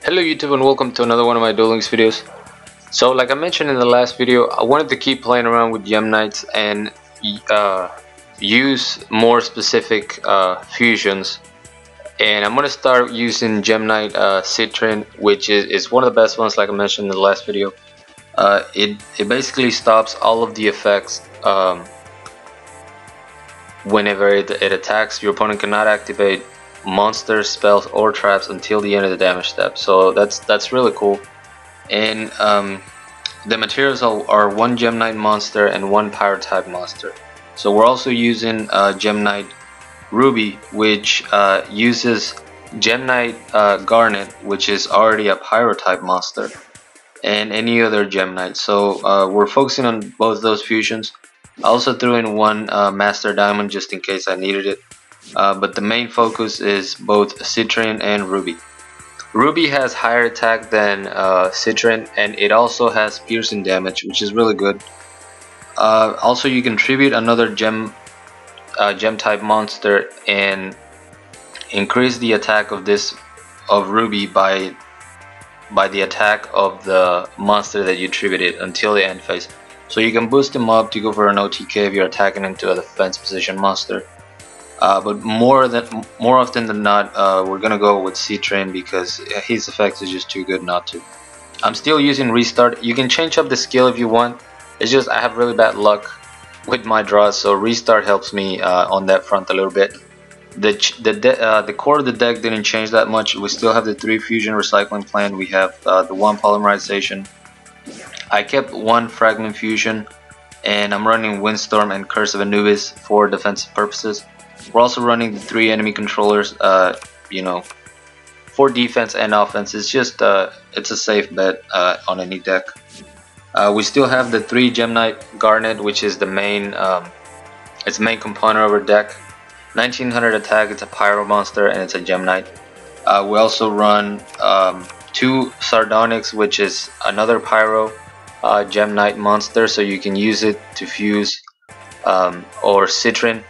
Hello YouTube and welcome to another one of my Duel Links videos. So like I mentioned in the last video, I wanted to keep playing around with Gem Knights and use more specific fusions. And I'm going to start using Gem Knight Citrin, which is one of the best ones like I mentioned in the last video. It basically stops all of the effects whenever it attacks. Your opponent cannot activate monsters, spells, or traps until the end of the damage step. So that's really cool. And the materials are one Gem Knight monster and one Pyro type monster. So we're also using Gem Knight Ruby, which uses Gem Knight Garnet, which is already a Pyro type monster, and any other Gem Knight. So we're focusing on both those fusions. I also threw in one Master Diamond just in case I needed it. But the main focus is both Citrin and Ruby. Ruby has higher attack than Citrin, and it also has piercing damage, which is really good. Also, you can tribute another gem type monster and increase the attack of Ruby by the attack of the monster that you tributed until the end phase. So you can boost him up to go for an OTK if you're attacking into a defense position monster. But more often than not, we're gonna go with Citrin because his effect is just too good not to. I'm still using Restart. You can change up the skill if you want. It's just I have really bad luck with my draws, so Restart helps me on that front a little bit. The core of the deck didn't change that much. We still have the 3 fusion recycling plan. We have the 1 polymerization. I kept 1 fragment fusion, and I'm running Windstorm and Curse of Anubis for defensive purposes. We're also running the 3 enemy controllers, you know, for defense and offense. It's just it's a safe bet on any deck. We still have the 3 Gem Knight Garnet, which is the main it's the main component of our deck. 1900 attack. It's a Pyro monster and it's a Gem Knight. We also run 2 Sardonyx, which is another Pyro Gem Knight monster, so you can use it to fuse or Citrin.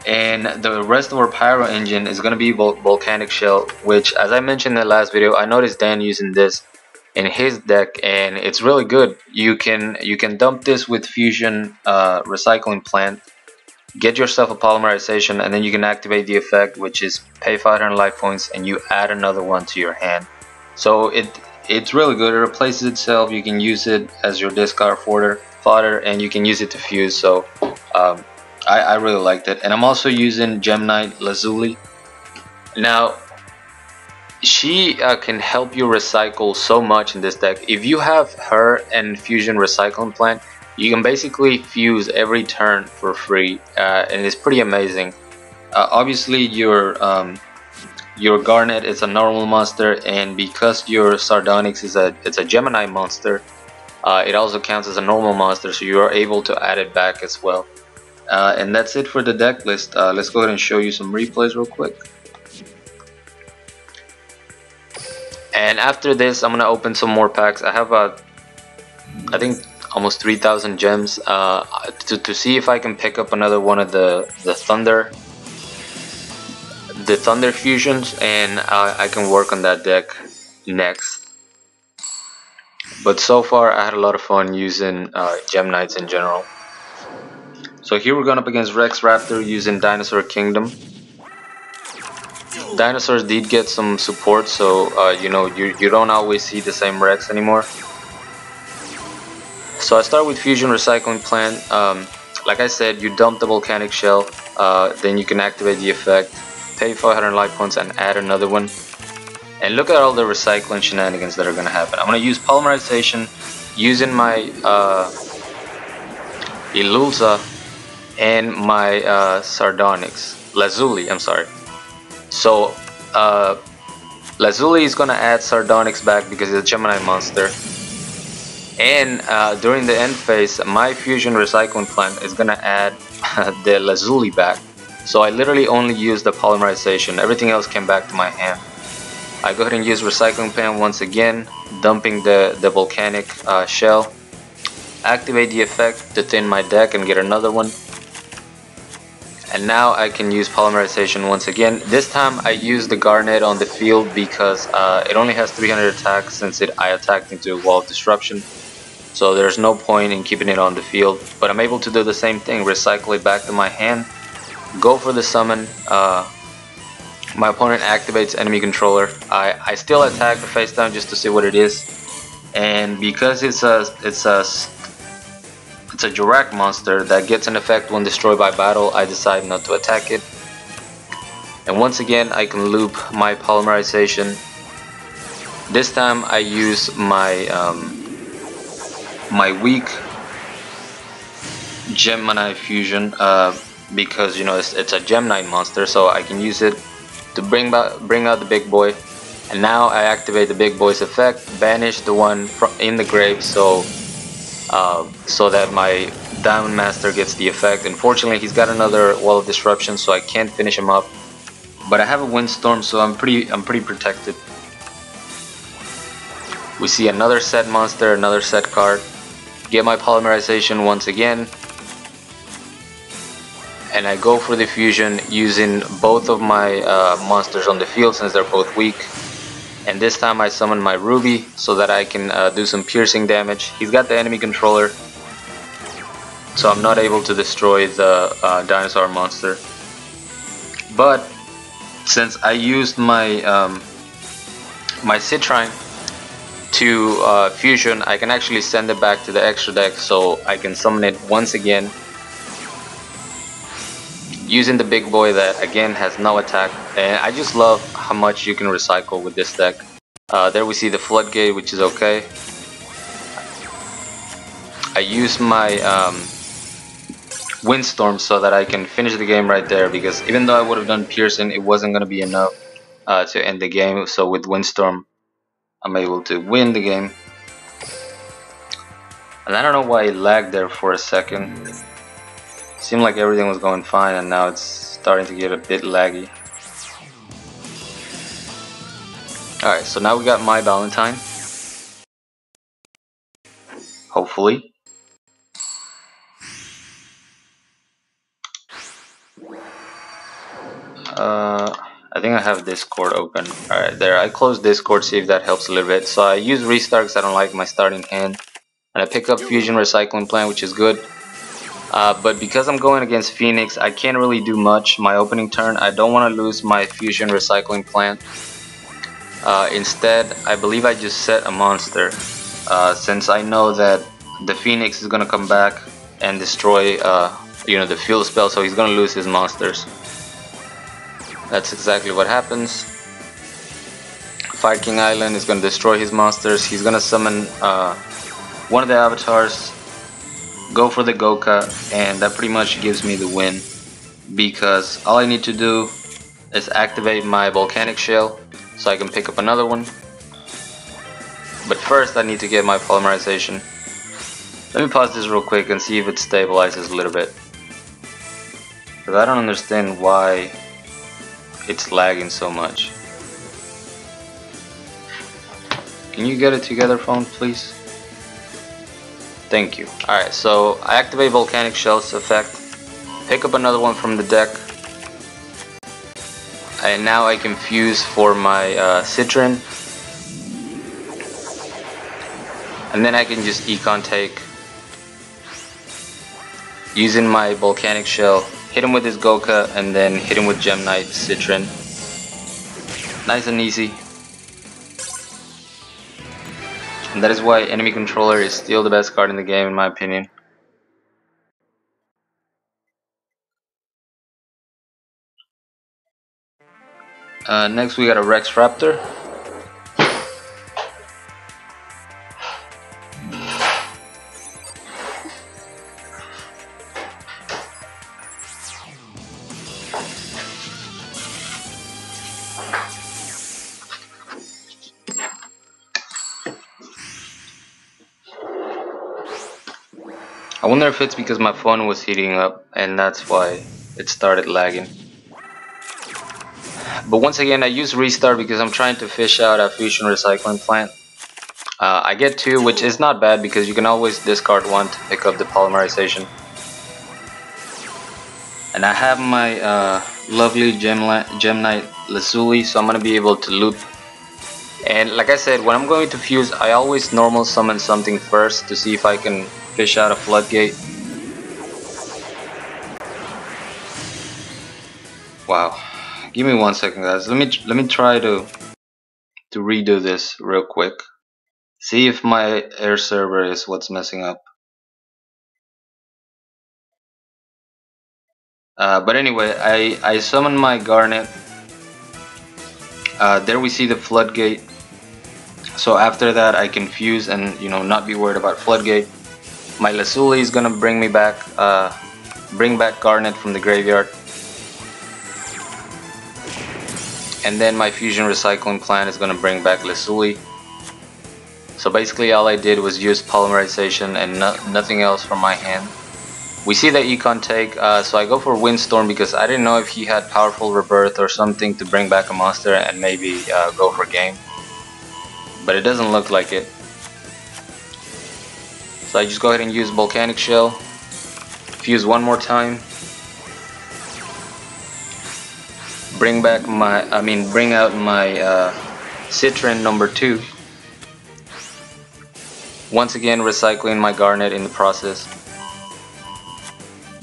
And the rest of our Pyro engine is going to be Volcanic Shell, which, as I mentioned in the last video, I noticed Dan using this in his deck, and it's really good. You can dump this with Fusion Recycling Plant, get yourself a polymerization, and then you can activate the effect, which is pay 500 life points, and you add another one to your hand. So it's really good. It replaces itself. You can use it as your discard fodder, and you can use it to fuse. So I really liked it. And I'm also using Gem Knight Lazuli. Now, she can help you recycle so much in this deck. If you have her and Fusion Recycling Plant, you can basically fuse every turn for free, and it's pretty amazing. Obviously, your Garnet is a normal monster, and because your Sardonyx is a Gemini monster, it also counts as a normal monster, so you are able to add it back as well. And that's it for the deck list. Let's go ahead and show you some replays real quick. And after this, I'm gonna open some more packs. I have I think almost 3,000 gems to see if I can pick up another one of the Thunder fusions, and I can work on that deck next. But so far, I had a lot of fun using Gem Knights in general. So here we're going up against Rex Raptor using Dinosaur Kingdom. Dinosaurs did get some support, so you know, you don't always see the same Rex anymore. So I start with Fusion Recycling Plant. Like I said, you dump the Volcanic Shell, then you can activate the effect, pay 500 life points, and add another one. And look at all the recycling shenanigans that are going to happen. I'm going to use Polymerization using my Ilulza and my Sardonyx, Lazuli, I'm sorry. So Lazuli is gonna add Sardonyx back because it's a Gemini monster, and during the end phase, my Fusion Recycling Plant is gonna add the Lazuli back. So I literally only used the polymerization. Everything else came back to my hand. I go ahead and use Recycling Plant once again, dumping the Volcanic Shell. Activate the effect to thin my deck and get another one. And now I can use polymerization once again. This time I use the Garnet on the field because it only has 300 attack since I attacked into a wall of disruption. So there's no point in keeping it on the field. But I'm able to do the same thing, recycle it back to my hand, go for the summon. My opponent activates enemy controller. I still attack the face down just to see what it is. And because it's a direct monster that gets an effect when destroyed by battle, I decide not to attack it. And once again I can loop my polymerization. This time I use my my weak Gemini fusion because, you know, it's a Gemini monster, so I can use it to bring out the big boy. And now I activate the big boy's effect, banish the one in the grave, so that my Diamond Master gets the effect. Unfortunately, he's got another wall of disruption, so I can't finish him up. But I have a Windstorm, so I'm pretty protected. We see another set monster, another set card. Get my polymerization once again, and I go for the fusion using both of my monsters on the field since they're both weak. And this time I summon my Ruby so that I can do some piercing damage. He's got the enemy controller, so I'm not able to destroy the dinosaur monster. But since I used my my Citrine to fusion, I can actually send it back to the extra deck, so I can summon it once again using the big boy that again has no attack. And I just love how much you can recycle with this deck. There we see the Floodgate, which is okay. I use my Windstorm so that I can finish the game right there, because even though I would have done piercing, it wasn't going to be enough to end the game. So with Windstorm I'm able to win the game. And I don't know why it lagged there for a second. Seemed like everything was going fine, and now it's starting to get a bit laggy. Alright, so now we got my Valentine. Hopefully. I think I have Discord open. Alright, there. I closed Discord, see if that helps a little bit. So I use Restart because I don't like my starting hand. And I pick up Fusion Recycling Plant, which is good. But because I'm going against Phoenix, I can't really do much my opening turn. I don't want to lose my Fusion Recycling Plant. Instead, I believe I just set a monster. Since I know that the Phoenix is going to come back and destroy you know, the field spell, so he's going to lose his monsters. That's exactly what happens. Fire King Island is going to destroy his monsters. He's going to summon one of the avatars, go for the Goka, and that pretty much gives me the win, because all I need to do is activate my Volcanic Shell so I can pick up another one. But first I need to get my polymerization. Let me pause this real quick and see if it stabilizes a little bit, because I don't understand why it's lagging so much. Can you get it together, phone, please? Thank you. Alright, so I activate Volcanic Shell's effect, pick up another one from the deck, and now I can fuse for my Citrine, and then I can just Econ take using my Volcanic Shell, hit him with his Goka, and then hit him with Gem Knight Citrine. Nice and easy. And that is why Enemy Controller is still the best card in the game, in my opinion. Next we got a Rex Raptor. I wonder if it's because my phone was heating up and that's why it started lagging. But once again, I use Restart because I'm trying to fish out a Fusion Recycling Plant. I get 2, which is not bad because you can always discard 1 to pick up the polymerization. And I have my lovely Gem Knight Lazuli, so I'm gonna be able to loop. And like I said, when I'm going to fuse, I always normal summon something first to see if I can fish out a floodgate. Wow, give me 1 second, guys. Let me try to redo this real quick. See if my air server is what's messing up. But anyway, I summon my Garnet. There we see the floodgate. So after that, I can fuse and not be worried about floodgate. My Lazuli is gonna bring me back, bring back Garnet from the graveyard. And then my fusion recycling plant is gonna bring back Lazuli. So basically all I did was use polymerization and nothing else from my hand. We see the econ take, so I go for Windstorm because I didn't know if he had powerful rebirth or something to bring back a monster and maybe go for game. But it doesn't look like it. So I just go ahead and use Volcanic Shell, fuse one more time, bring out my Citron number 2. Once again recycling my Garnet in the process.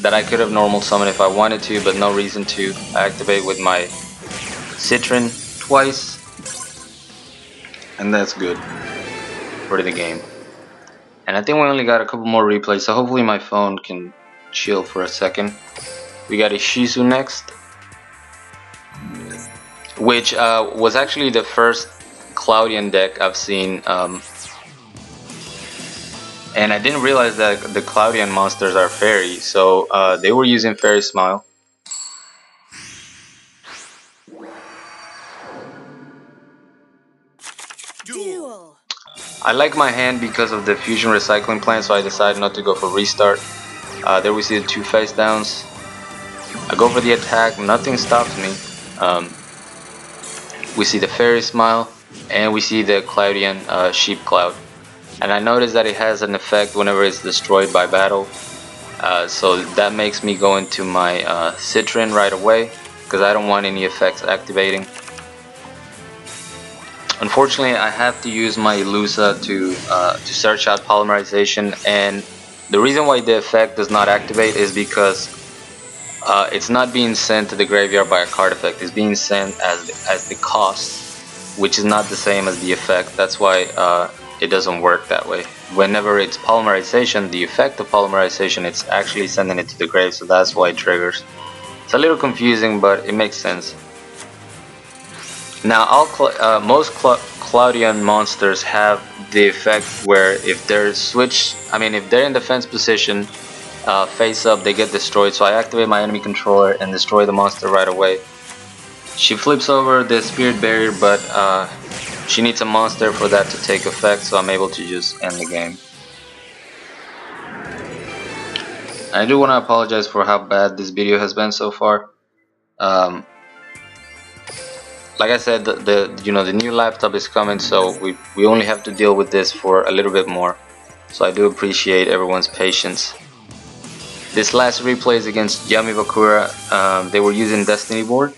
That I could have normal summoned if I wanted to, but no reason to. I activate with my Citron twice, and that's good for the game. And I think we only got a couple more replays, so hopefully my phone can chill for a second. We got a Shizu next, which was actually the first Cloudian deck I've seen. And I didn't realize that the Cloudian monsters are fairy, so they were using Fairy Smile. Duel. I like my hand because of the fusion recycling plant, so I decided not to go for restart. There we see the 2 face downs. I go for the attack, nothing stops me. We see the Fairy Smile, and we see the Cloudian Sheep Cloud. And I noticed that it has an effect whenever it's destroyed by battle. So that makes me go into my Citron right away, because I don't want any effects activating. Unfortunately, I have to use my Elusa to search out polymerization, and the reason why the effect does not activate is because it's not being sent to the graveyard by a card effect. It's being sent as the cost, which is not the same as the effect. That's why it doesn't work that way. Whenever it's polymerization, the effect of polymerization, it's actually sending it to the grave, so that's why it triggers. It's a little confusing, but it makes sense. Now, most Cloudian monsters have the effect where if they're if they're in defense position, face up, they get destroyed. So I activate my enemy controller and destroy the monster right away. She flips over the Spirit Barrier, but she needs a monster for that to take effect, so I'm able to just end the game. I do want to apologize for how bad this video has been so far. Like I said, the new laptop is coming, so we only have to deal with this for a little bit more. So I do appreciate everyone's patience. This last replay is against YamiBakura. They were using Destiny board.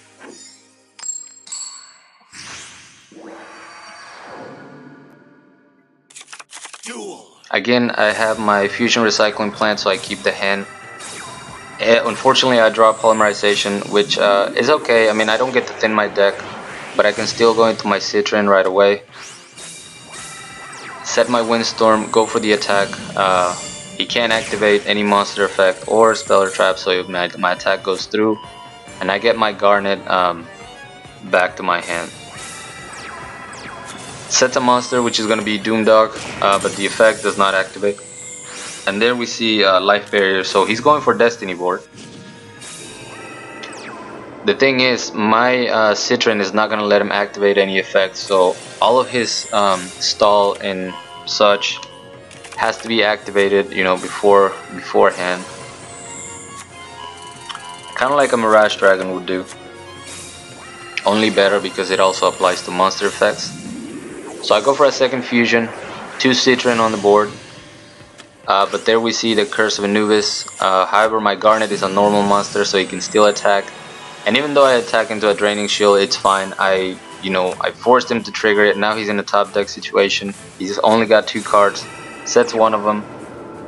Again, I have my fusion recycling plant, so I keep the hand. Unfortunately, I draw polymerization, which is okay. I mean, I don't get to thin my deck, but I can still go into my Citron right away. Set my Windstorm, go for the attack. He can't activate any monster effect or speller trap, so my attack goes through, and I get my Garnet back to my hand. Sets a monster, which is going to be Doomdog, but the effect does not activate. And there we see Life Barrier, so he's going for Destiny board. The thing is, my Citron is not going to let him activate any effects, so all of his stall and such has to be activated, beforehand. Kind of like a Mirage Dragon would do. Only better because it also applies to monster effects. So I go for a second fusion, 2 Citron on the board. But there we see the Curse of Anubis. However, my Garnet is a normal monster, so he can still attack. And even though I attack into a Draining Shield, it's fine. I forced him to trigger it. Now he's in a top deck situation. He's only got 2 cards. Sets one of them.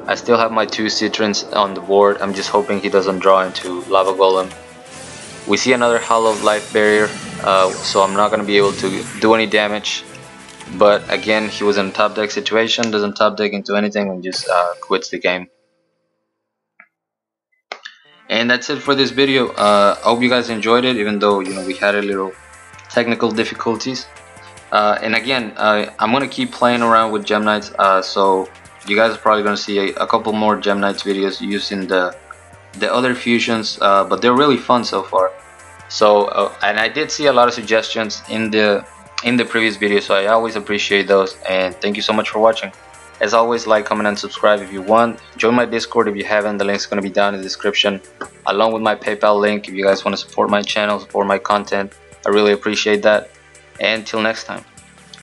I still have my 2 Citrons on the board. I'm just hoping he doesn't draw into Lava Golem. We see another Hollow Life Barrier, so I'm not going to be able to do any damage. But again, he was in a top deck situation, doesn't top deck into anything, and just quits the game. And that's it for this video. I hope you guys enjoyed it, even though we had a little technical difficulties. And again, I'm gonna keep playing around with Gem Knights, so you guys are probably gonna see a couple more Gem Knights videos using the other fusions, but they're really fun so far. So and I did see a lot of suggestions in the previous video, so I always appreciate those, and thank you so much for watching. As always, like, comment, and subscribe if you want. Join my Discord if you haven't. The link's going to be down in the description, along with my PayPal link if you guys want to support my channel, support my content. I really appreciate that. And till next time.